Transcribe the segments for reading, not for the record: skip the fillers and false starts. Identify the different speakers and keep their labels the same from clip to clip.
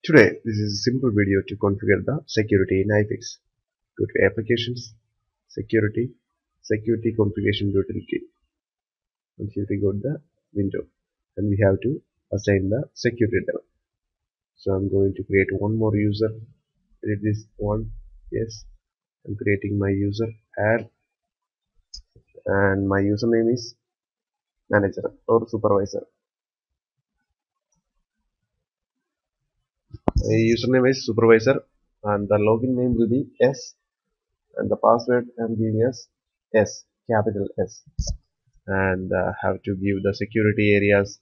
Speaker 1: Today, this is a simple video to configure the security in iFIX. Go to Applications, Security, Security Configuration Utility. And here we go to the window. And we have to assign the security level. So I'm going to create one more user. Edit this one. Yes. I'm creating my user. Add. And my username is manager or supervisor. My username is supervisor. And the login name will be S. And the password I'm giving as S, capital S. And have to give the security areas,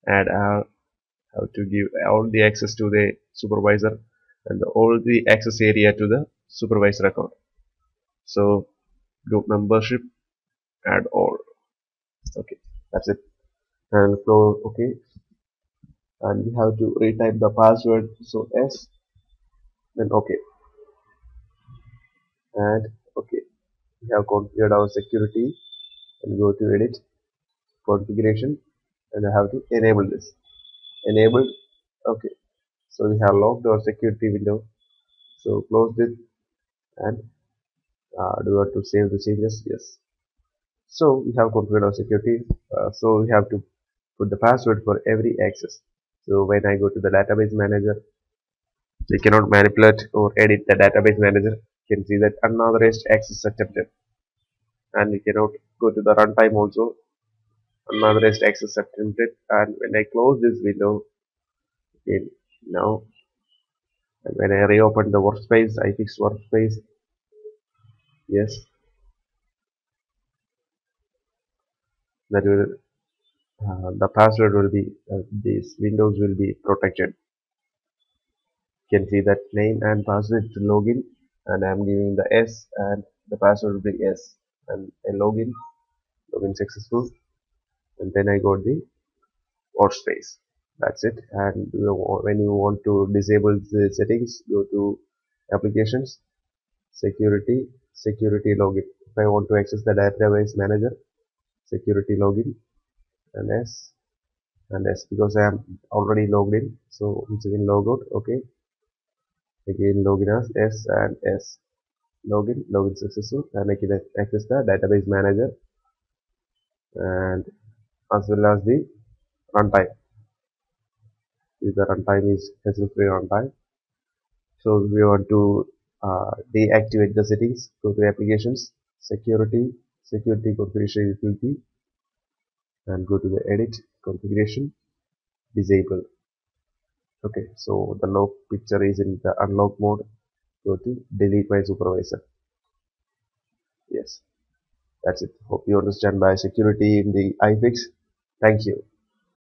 Speaker 1: add have to give all the access to the supervisor and all the access area to the supervisor account. So group membership, add all. Okay, that's it. And close. Okay, and we have to retype the password. So S, then okay, and okay. We have configured our security and go to edit configuration, and I have to enable this. Enabled. Okay, so we have locked our security window. So close this and do you want to save the changes? Yes. So we have configured our security. So we have to put the password for every access. So when I go to the database manager, we cannot manipulate or edit the database manager. You can see that unauthorized access attempted, and we cannot go to the runtime also. Unauthorized access attempted, and when I close this window, okay, now, and when I reopen the workspace, iFIX workspace, yes, that will the password will be these windows will be protected. You can see that name and password to login, and I'm giving the S and the password will be S, and a login successful, and then I got the workspace. That's it. And when you want to disable the settings, go to applications, security login. If I want to access the database manager, security login, and S and S, because I am already logged in, so once again log out. Okay, again login as S and S, login successful, and I can access the database manager and as well as the runtime. If the runtime is hassle-free runtime. So we want to deactivate the settings. Go to applications, security configuration utility, and go to the edit configuration, disable. Okay, so the lock picture is in the unlock mode. Go to delete my supervisor. Yes, that's it. Hope you understand my security in the iFIX. Thank you.